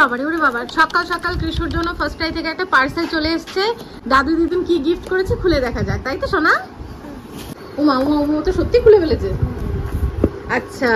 ওরে বাবা, সকাল সকাল কৃষ্ণর জন্য ফার্স্ট ক্রাই থেকে একটা পার্সেল চলে এসেছে। দাদু দিদুন কি গিফট করেছে খুলে দেখা যাক, তাই তো সোনা? উমা তো সত্যি খুলে ফেলেছে। আচ্ছা,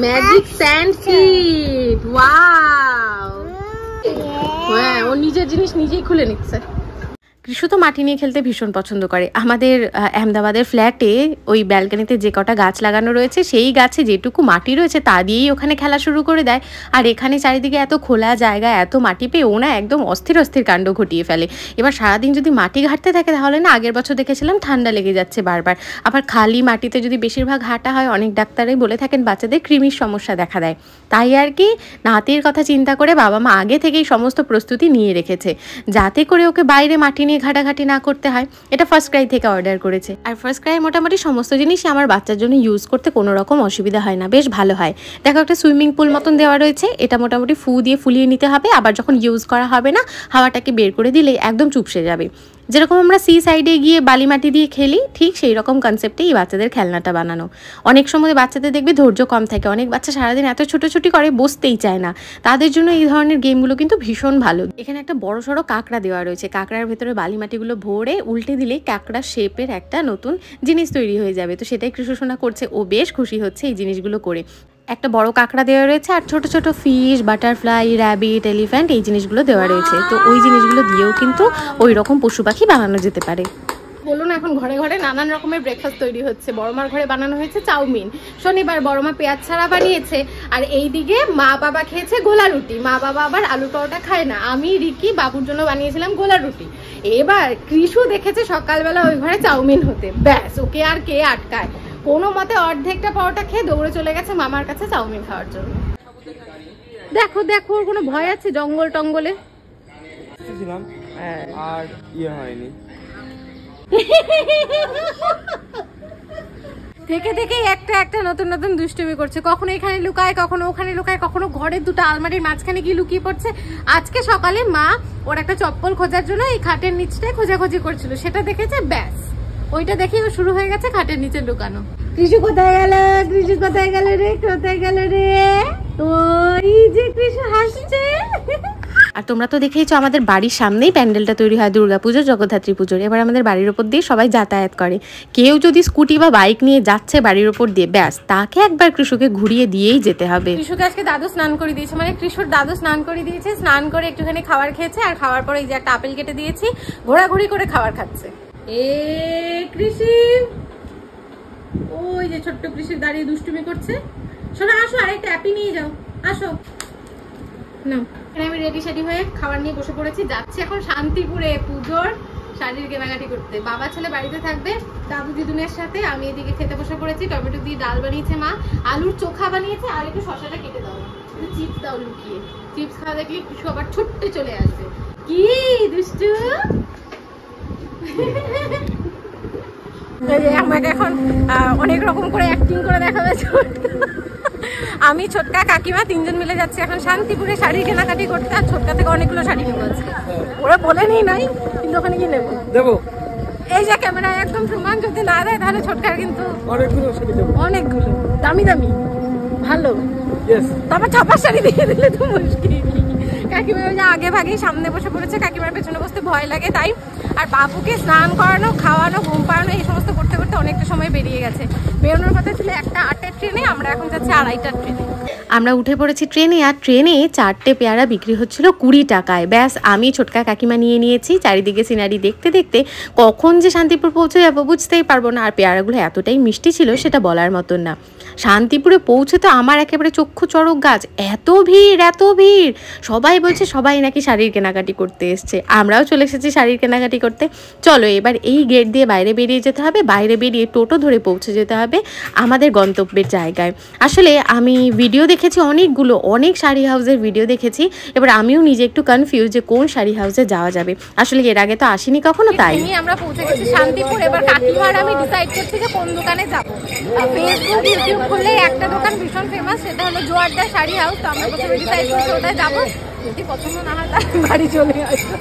ম্যাজিক স্যান্ড কিট, ওয়াও। হ্যাঁ, ও নিজের জিনিস নিজেই খুলে নিচ্ছে। কৃষু তো মাটি নিয়ে খেলতে ভীষণ পছন্দ করে। আমাদের আহমেদাবাদের ফ্ল্যাটে ওই ব্যালকনিতে যে কটা গাছ লাগানো রয়েছে সেই গাছে যেটুকু মাটি রয়েছে তা দিয়েই ওখানে খেলা শুরু করে দেয়। আর এখানে চারিদিকে এত খোলা জায়গা, এত মাটি পেয়ে ও না একদম অস্থির কাণ্ড ঘটিয়ে ফেলে। এবার সারাদিন যদি মাটি ঘাঁটতে থাকে তাহলে না, আগের বছর দেখেছিলাম ঠান্ডা লেগে যাচ্ছে বারবার। আবার খালি মাটিতে যদি বেশিরভাগ হাঁটা হয়, অনেক ডাক্তারই বলে থাকেন বাচ্চাদের কৃমির সমস্যা দেখা দেয়। তাই আর কি নাতির কথা চিন্তা করে বাবা মা আগে থেকেই সমস্ত প্রস্তুতি নিয়ে রেখেছে, যাতে করে ওকে বাইরে মাটি নিয়ে ঘাটাঘাটি না করতে হয়। এটা ফার্স্ট ক্রাই থেকে অর্ডার করেছে। আর ফার্স্ট ক্রাই মোটামুটি সমস্ত জিনিসই আমার বাচ্চার জন্য ইউজ করতে কোনো রকম অসুবিধা হয় না, বেশ ভালো হয়। দেখো, একটা সুইমিং পুল মতন দেওয়া রয়েছে, এটা মোটামুটি ফু দিয়ে ফুলিয়ে নিতে হবে। আবার যখন ইউজ করা হবে না, হাওয়াটাকে বের করে দিলেই একদম চুপসে যাবে। যেরকম আমরা সি সাইডে গিয়ে বালি মাটি দিয়ে খেলি, ঠিক সেই রকম কনসেপ্টেই বাচ্চাদের খেলনাটা বানানো। অনেক সময় বাচ্চাদের দেখবে ধৈর্য কম থাকে, অনেক বাচ্চা সারাদিন এত ছোটাছুটি করে বসতেই চায় না, তাদের জন্য এই ধরনের গেমগুলো কিন্তু ভীষণ ভালো। এখানে একটা বড় সড়ো কাঁকড়া দেওয়া রয়েছে, কাঁকড়ার ভেতরে বালি মাটিগুলো ভরে উল্টে দিলে কাঁকড়ার শেপের একটা নতুন জিনিস তৈরি হয়ে যাবে। তো সেটাই কৃষ্ণসোনা করছে, ও বেশ খুশি হচ্ছে এই জিনিসগুলো করে। একটা বড় কাঁকড়া দেওয়া রয়েছে আর ছোট ছোট ফিশ, বাটারফ্লাই, র্যাবিট, এলিফ্যান্ট এই জিনিসগুলো দেওয়া রয়েছে। তো ওই জিনিসগুলো দিয়েও কিন্তু ওই রকম পশু পাখি বানানো যেতে পারে। বলুন, এখন ঘরে ঘরে নানান রকমের ব্রেকফাস্ট তৈরি হচ্ছে। বড়মার ঘরে বানানো হয়েছে চাউমিন, শনিবার বড়মা পেঁয়াজ ছাড়া বানিয়েছে। আর এইদিকে মা বাবা খেয়েছে গোলা রুটি। মা বাবা আবার আলু পরোটা খায় না, আমি রিকি বাবুর জন্য বানিয়েছিলাম গোলা রুটি। এবার কৃষু দেখেছে সকালবেলা ওই ঘরে চাউমিন হতে, ব্যাস ওকে আর কে আটকায়। কোনো মতে অর্ধেকটা পরোটা খেয়ে দৌড়ে চলে গেছে মামার কাছে চাউমিন খাওয়ার জন্য। দেখো দেখো, ওর কোনো ভয় আছে জঙ্গল টঙ্গলে? আর ইয়ে হয়নি, থেকে থেকেই একটা নতুন নতুন দুষ্টুমি করছে। কখনো এখানে লুকায়, কখনো ওখানে লুকায়, কখনো ঘরের দুটো আলমারির মাঝখানে গিয়ে লুকিয়ে পড়ছে। আজকে সকালে মা ওর একটা চপ্পল খোঁজার জন্য এই খাটের নিচটায় খোঁজাখুঁজি করছিল, সেটা দেখেছে, ব্যাস ওইটা দেখে ও শুরু হয়ে গেছে খাটের নিচে লুকানো। কৃষু কোথায় গেল? কৃষু কোথায় গেল রে? কোথায় গেল রে? ওই যে কৃষু হাসছে। আর তোমরা তো দেখেইছো আমাদের বাড়ির সামনেই প্যান্ডেলটা তৈরি হয় দুর্গাপুজো, জগদ্ধাত্রী পুজোর। এবার আমাদের বাড়ির ওপর দিয়ে সবাই যাতায়াত করে। কেউ যদি স্কুটি বা বাইক নিয়ে যাচ্ছে বাড়ির ওপর দিয়ে, ব্যাস তাকে একবার কৃষুকে ঘুরিয়ে দিয়েই যেতে হবে। কৃষুকে আজকে দাদু স্নান করে দিয়েছে, মানে কৃষুর দাদু স্নান করে দিয়েছে। স্নান করে একটুখানি খাবার খেয়েছে, আর খাওয়ার পরে এই যে একটা আপেল কেটে দিয়েছি, ঘোরাঘুরি করে খাবার খাচ্ছে। এ কৃষি, ওই যে ছোট্ট কৃষি দাঁড়িয়ে দুষ্টুমি করছে। শোনো, আসো আরেকটা অ্যাপি নিয়ে যাও, আসো না। আমি রেডি সেডি হয়ে খাবার নিয়ে বসে পড়েছি, যাচ্ছি এখন শান্তিপুরে পুজোর শাড়ির কেনাকাটি করতে। বাবা ছেলে বাড়িতে থাকবে দাদু দিদুনের সাথে। আমি এদিকে খেতে বসে পড়েছি। টমেটো দিয়ে ডাল বানিয়েছে মা, আলুর চোখা বানিয়েছে, আর একটু শসাটা কেটে দাও, একটু চিপস দাও লুকিয়ে। চিপস খাওয়া দেখলে কিছু আবার ছুটতে চলে আসবে। কি দুষ্টু! আমাকে এখন অনেক রকম করে অ্যাক্টিং করে দেখাবে। আমি ছোটকা কাকিমা তিনজন মিলে যাচ্ছি এখন শান্তিপুরে শাড়ি কেনাকাটি করতে। আর ছোটকা থেকে অনেকগুলো শাড়ি নেবো আজকে, ওরা বলে নেই নাই, কিন্তু ওখানে গিয়ে নেবো। দেবো এই যে ক্যামেরায় একদম প্রমাণ যদি না দেয় তাহলে ছোটকার কিন্তু অনেকগুলো দামি দামি ভালো। তারপর ছাপার শাড়ি দিয়ে দিলে তো মুশকিল। কাকিমা আগে ভাগেই সামনে বসে পড়েছে, কাকিমার পেছনে বসতে ভয় লাগে তাই। আর বাবুকে স্নান করানো, খাওয়ানো, ঘুম পাড়ানো এই সমস্ত করতে করতে অনেকটা সময় বেরিয়ে গেছে। বেরোনোর কথা ছিল 1:08 ট্রেনে, আমরা এখন যাচ্ছি 2:30 ট্রেনে। আমরা উঠে পড়েছি ট্রেনে, আর ট্রেনে 4টে পেয়ারা বিক্রি হচ্ছিল 20 টাকায়। ব্যাস আমি ছোটকা কাকিমা নিয়ে নিয়েছি। চারিদিকে সিনারি দেখতে দেখতে কখন যে শান্তিপুর পৌঁছে যাবো বুঝতেই পারবো না। আর পেয়ারাগুলো এতটাই মিষ্টি ছিল সেটা বলার মতন না। শান্তিপুরে পৌঁছে তো আমার একেবারে চক্ষু চড়ক গাছ, এত ভিড় এত ভিড়। সবাই বলছে সবাই নাকি শাড়ির কেনাকাটি করতে এসছে, আমরাও চলে এসেছি শাড়ির কেনাকাটি করতে। চলো এবার এই গেট দিয়ে বাইরে বেরিয়ে যেতে হবে, বাইরে বেরিয়ে টোটো ধরে পৌঁছে যেতে হবে আমাদের গন্তব্যের জায়গায়। আসলে আমি ভিডিও দেখেছি অনেকগুলো, অনেক শাড়ি হাউসের ভিডিও দেখেছি। এবার আমিও নিজে একটু কনফিউজ যে কোন শাড়ি হাউসে যাওয়া যাবে। আসলে এর আগে তো আসিনি কখনো, তাই আমরা পৌঁছে গেছি শান্তিপুর। এবার কাকিমার আমি ডিসাইড করছি যে কোন দোকানে যাবো। ফেসবুক ইউটিউব খুললে একটা দোকান ভীষণ ফেমাস, সেটা হলো জোয়ারদা শাড়ি হাউস। তো আমরা প্রথমে ডিসাইড করছি ওটাই যাবো, যদি পছন্দ না হয় তাহলে বাড়ি চলে আসবো।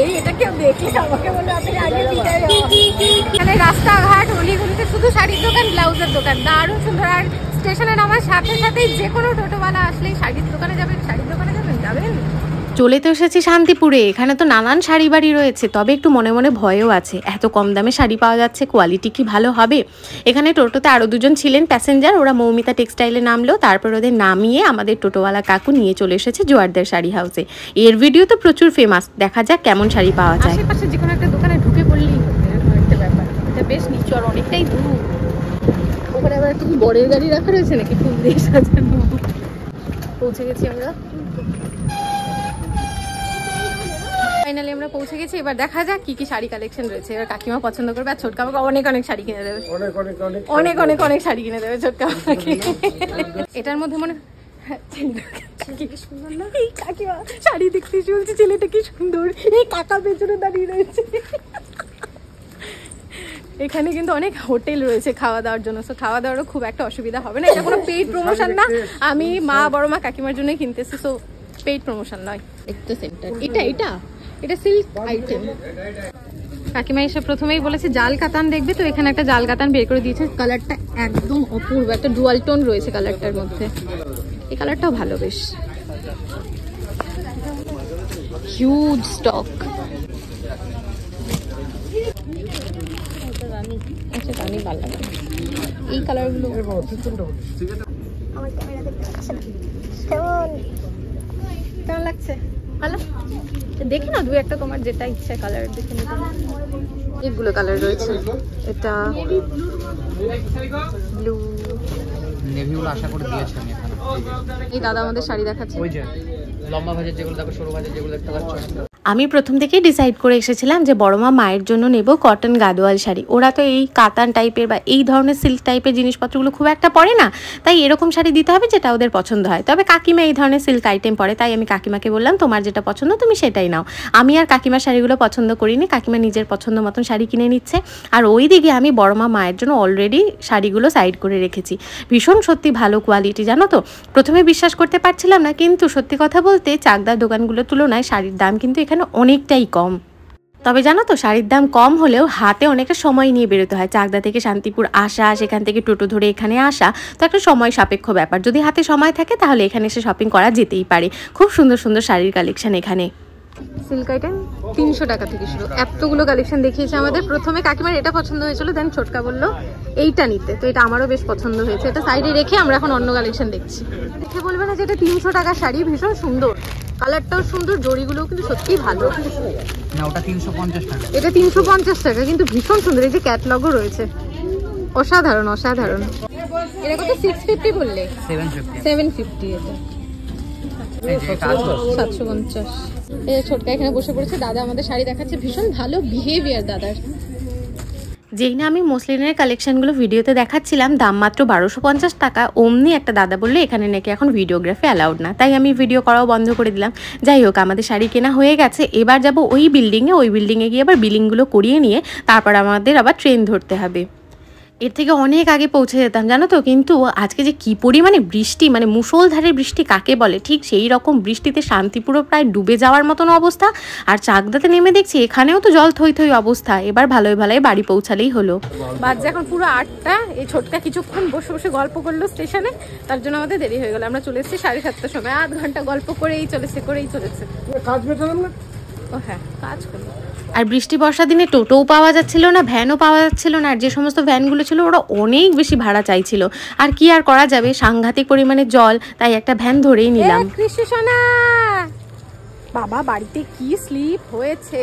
এই এটা কেউ দেখি আমাকে বলে আপনি আগে এখানে রাস্তাঘাট অলিগলিতে শুধু শাড়ির দোকান, ব্লাউজের দোকান, দারুণ সুন্দর। আর স্টেশনে নামার সাথে সাথেই যে কোনো টোটোওয়ালা আসলেই শাড়ির দোকানে যাবেন, শাড়ির দোকানে যাবেন। চলে তো এসেছি শান্তিপুরে। এখানে তো নানান শাড়ি বাড়ি রয়েছে, তবে একটু মনে মনে ভয়ও আছে। এত কম দামে শাড়ি পাওয়া যাচ্ছে, কোয়ালিটি কি ভালো হবে? এখানে টোটোতে আরও দুজন ছিলেন প্যাসেঞ্জার, ওরা মৌমিতা টেক্সটাইলে নামলো। তারপর ওদের নামিয়ে আমাদের টোটোওয়ালা কাকু নিয়ে চলে এসেছে জোয়ারদার শাড়ি হাউসে। এর ভিডিও তো প্রচুর ফেমাস, দেখা যাক কেমন শাড়ি পাওয়া যায়। আশেপাশে যে কোনো একটা দোকানে ঢুকে পড়লেই একটা ব্যাপার। এটা বেশ নিচু আর অনেকটাই দূর। ওখানে আবার একটু বরের গাড়ি রাখা রয়েছে নাকি ফুল দিয়ে সাজানো। পৌঁছে গেছি আমরা, ফাইনালি আমরা পৌঁছে গেছি। এবার দেখা যাক কি কি শাড়ি কালেকশন রয়েছে। এবার কাকিমা পছন্দ করবে আর ছোটকা আমাকে অনেক অনেক শাড়ি কিনে দেবে, অনেক শাড়ি কিনে দেবে ছোটকা আমাকে। এটার মধ্যে মনে কাকিমা শাড়ি দেখতে চলছে, ছেলেটা কি সুন্দর, এই কাকা পেছনে দাঁড়িয়ে রয়েছে। এখানে কিন্তু অনেক হোটেল রয়েছে খাওয়া দাওয়ার জন্য, তো খাওয়া দাওয়ারও খুব একটা অসুবিধা হবে না। এটা কোনো পেইড প্রমোশন না, আমি মা বড় মা কাকিমার জন্য কিনতেছি, তো পেইড প্রমোশন নয়। একটা সেন্টার এটা সিল্ক আইটেম। কাকিমা এসে প্রথমেই বলেছে জাল কাতান দেখবে, তো এখানে একটা জাল কাতান বের করে দিয়েছে। কালারটা একদম অপূর্ব, একটা ডুয়াল টোন রয়েছে কালারটার মধ্যে। এই কালারটাও ভালো, বেশ হিউজ স্টক। আচ্ছা রানী ভালো লাগে এই কালারগুলো। কেমন লাগছে? ভালো, দেখি না দু একটা তোমার যেটা ইচ্ছা কালার দেখে নিতে। অনেকগুলো কালার রয়েছে। এটা ব্লু, নেভিগুলো আশা করে দিয়েছে। আমি এখানে এই দাদা আমাদের শাড়ি দেখাচ্ছে, ওই যে লম্বা ভাজের যেগুলো দেখো, সরু ভাজের যেগুলো দেখতে পাচ্ছ। আমি প্রথম থেকেই ডিসাইড করে এসেছিলাম যে বড়মা মায়ের জন্য নেব কটন গাদোয়াল শাড়ি। ওরা তো এই কাতান টাইপের বা এই ধরনের সিল্ক টাইপের জিনিসপত্রগুলো খুব একটা পরে না, তাই এরকম শাড়ি দিতে হবে যেটা ওদের পছন্দ হয়। তবে কাকিমা এই ধরনের সিল্ক আইটেম পরে, তাই আমি কাকিমাকে বললাম তোমার যেটা পছন্দ তুমি সেটাই নাও। আমি আর কাকিমার শাড়িগুলো পছন্দ করিনি, কাকিমা নিজের পছন্দ মতন শাড়ি কিনে নিচ্ছে। আর ওই দিকে আমি বড়মা মায়ের জন্য অলরেডি শাড়িগুলো সাইড করে রেখেছি। ভীষণ সত্যি ভালো কোয়ালিটি, জানো তো। প্রথমে বিশ্বাস করতে পারছিলাম না, কিন্তু সত্যি কথা বলতে চাকদার দোকানগুলোর তুলনায় শাড়ির দাম কিন্তু এখানে অনেকটাই কম। তবে জানো তো শাড়ির দাম কম হলেও হাতে অনেকটা সময় নিয়ে বেরোতে হয়। চাকদা থেকে শান্তিপুর আসা, সেখান থেকে টোটো ধরে এখানে আসা, তো একটা সময় সাপেক্ষ ব্যাপার। যদি হাতে সময় থাকে তাহলে এখানে এসে শপিং করা যেতেই পারে। খুব সুন্দর সুন্দর শাড়ির কালেকশন এখানে। সিল্ক আইটেম 300 টাকা থেকে শুরু, এতগুলো কালেকশন দেখিয়েছে আমাদের। প্রথমে কাকিমার এটা পছন্দ হয়েছিল, দেন ছোটকা বললো এইটা নিতে, তো এটা আমারও বেশ পছন্দ হয়েছে। এটা সাইডে রেখে আমরা এখন অন্য কালেকশন দেখছি। দেখে বলবে না যে এটা 300 টাকার শাড়ি, ভীষণ সুন্দর, কালারটাও সুন্দর, জড়িগুলোও কিন্তু সত্যিই ভালো। না ওটা 350 টাকা, এটা 350 টাকা, কিন্তু ভীষণ সুন্দর। এই যে ক্যাটলগও রয়েছে, অসাধারণ অসাধারণ। এটা কত? 650 বললে? 750 এটা 750। এই ছোটকা এখানে বসে পড়েছে, দাদা আমাদের শাড়ি দেখাচ্ছে, ভীষণ ভালো বিহেভিয়ার দাদার। যেই না আমি মসলিনের কালেকশনগুলো ভিডিওতে দেখাচ্ছিলাম, দাম মাত্র 1250 টাকা, অমনি একটা দাদা বললো এখানে নাকি এখন ভিডিওগ্রাফি অ্যালাউড না, তাই আমি ভিডিও করাও বন্ধ করে দিলাম। যাই হোক, আমাদের শাড়ি কেনা হয়ে গেছে। এবার যাব ওই বিল্ডিংয়ে গিয়ে আবার বিলিংগুলো করিয়ে নিয়ে তারপর আমাদের আবার ট্রেন ধরতে হবে। এর থেকে অনেক আগে পৌঁছে যেতাম, জানো তো। কিন্তু আজকে যে কি পরিমাণে বৃষ্টি, মানে মুষলধারে বৃষ্টি কাকে বলে, ঠিক সেই রকম বৃষ্টিতে শান্তিপুরও প্রায় ডুবে যাওয়ার মতন অবস্থা। আর চাকদাতে নেমে দেখছি এখানেও তো জল থই থই অবস্থা। এবার ভালোই ভালোই বাড়ি পৌঁছালেই হলো। বাজে এখন পুরো 8টা। এই ছোটকা কিছুক্ষণ বসে বসে গল্প করলো স্টেশনে, তার জন্য আমাদের দেরি হয়ে গেল। আমরা চলে এসেছি 7:30টার সময়, 8 ঘন্টা গল্প করেই চলেছে ও হ্যাঁ, কাজ করলো। আর বৃষ্টি বর্ষা দিনে টোটোও পাওয়া যাচ্ছিল না, ভ্যানও পাওয়া যাচ্ছিল না। আর যে সমস্ত ভ্যানগুলো ছিল ওরা অনেক বেশি ভাড়া চাইছিল। আর কি আর করা যাবে, সাংঘাতিক পরিমাণে জল, তাই একটা ভ্যান ধরেই নিলাম। কৃষ্ণসোনা বাবা, বাড়িতে কি স্লিপ হয়েছে।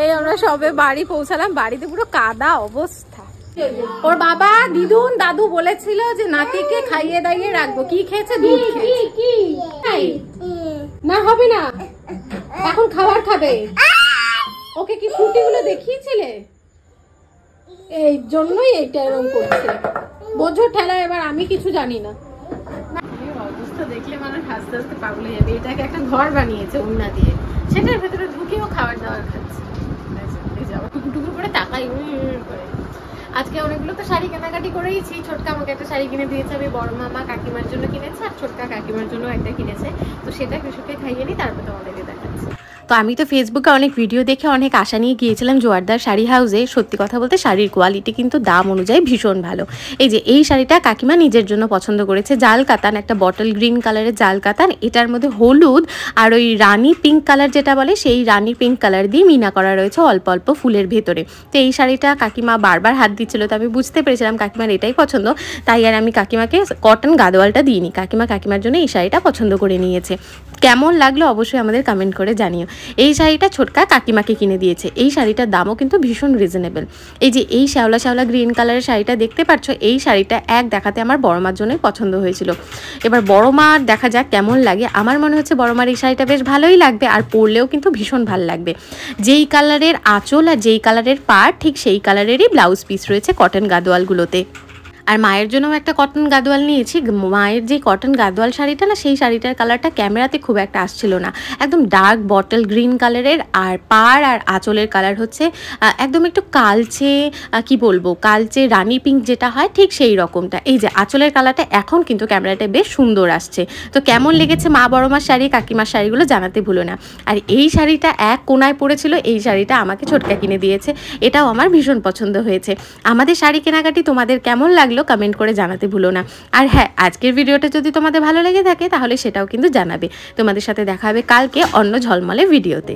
এই আমরা সবে বাড়ি পৌঁছালাম, বাড়িতে পুরো কাদা অবস্থা। ওর বাবা দিদুন দাদু বলেছিল যে নাতিকে খাইয়ে দাইয়ে রাখবো। কি খেয়েছে? দুধ খেয়েছে। না হবে না, এখন খাবার খাবে। ওকে কি ফ্রুটিগুলো দেখিয়েছিলে? এই জন্যই এইটা এরকম করছে, বোঝো ঠেলা। এবার আমি কিছু জানি না। অবস্থা দেখলে মানুষ হাসতে হাসতে পাগল হয়ে যাবে। এটাকে একটা ঘর বানিয়েছে উন্না দিয়ে, সেটার ভেতরে ঢুকেও খাবার দাবার খাচ্ছে। টুকু টুকু করে তাকাই করে। আজকে অনেকগুলো তো শাড়ি কেনাকাটি করেইছি। ছোটকা আমাকে একটা শাড়ি কিনে দিয়েছে, আমি বড় মামা কাকিমার জন্য কিনেছে, আর ছোটকা কাকিমার জন্য একটা কিনেছে। তো সেটা কৃষককে খাইয়ে নিই, তারপর তোমাদেরকে দেখাচ্ছি। তো আমি তো ফেসবুকে অনেক ভিডিও দেখে অনেক আশা নিয়ে গিয়েছিলাম জোয়ারদার শাড়ি হাউসে। সত্যি কথা বলতে শাড়ির কোয়ালিটি কিন্তু দাম অনুযায়ী ভীষণ ভালো। এই যে এই শাড়িটা কাকিমা নিজের জন্য পছন্দ করেছে, জাল কাতান, একটা বটল গ্রিন কালারের জাল কাতান, এটার মধ্যে হলুদ আর ওই রানী পিঙ্ক কালার যেটা বলে সেই রানী পিঙ্ক কালার দিয়ে মিনা করা রয়েছে অল্প অল্প ফুলের ভেতরে। তো এই শাড়িটা কাকিমা বারবার হাত দিচ্ছিল, তো আমি বুঝতে পেরেছিলাম কাকিমার এটাই পছন্দ, তাই আর আমি কাকিমাকে কটন গাদোয়ালটা দিইনি। কাকিমার জন্য এই শাড়িটা পছন্দ করে নিয়েছে। কেমন লাগলো অবশ্যই আমাদের কমেন্ট করে জানিও। এই শাড়িটা ছোটকা কাকিমাকে কিনে দিয়েছে। এই শাড়িটার দামও কিন্তু ভীষণ রিজনেবল। এই যে এই শ্যাওলা শ্যাওলা গ্রিন কালারের শাড়িটা দেখতে পাচ্ছ, এই শাড়িটা দেখাতে আমার বড় মার জন্যই পছন্দ হয়েছিল। এবার বড় মার দেখা যাক কেমন লাগে। আমার মনে হচ্ছে বড় মার এই শাড়িটা বেশ ভালোই লাগবে, আর পরলেও কিন্তু ভীষণ ভালো লাগবে। যেই কালারের আঁচল আর যেই কালারের পাড় ঠিক সেই কালারেরই ব্লাউজ পিস রয়েছে কটন গাদোয়ালগুলোতে। আর মায়ের জন্যও একটা কটন গাদোয়াল নিয়েছি। মায়ের যে কটন গাদোয়াল শাড়িটা না, সেই শাড়িটার কালারটা ক্যামেরাতে খুব একটা আসছিল না, একদম ডার্ক বটল গ্রিন কালারের, আর পাড় আর আঁচলের কালার হচ্ছে একদম একটু কালচে, কি বলবো, কালচে রানী পিঙ্ক যেটা হয় ঠিক সেই রকমটা। এই যে আঁচলের কালারটা এখন কিন্তু ক্যামেরাটা বেশ সুন্দর আসছে। তো কেমন লেগেছে মা বড় মার শাড়ি, কাকিমার শাড়িগুলো জানাতে ভুলো না। আর এই শাড়িটা এক কোনায় পড়েছিল, এই শাড়িটা আমাকে ছোটকা কিনে দিয়েছে, এটাও আমার ভীষণ পছন্দ হয়েছে। আমাদের শাড়ি কেনাকাটি তোমাদের কেমন লাগলো কমেন্ট করে জানাতে ভুলো না। আর হ্যাঁ, আজকের ভিডিওটা যদি তোমাদের ভালো লেগে থাকে তাহলে সেটাও কিন্তু জানাবে। তোমাদের সাথে দেখা হবে কালকে অন্য ঝলমলে ভিডিওতে।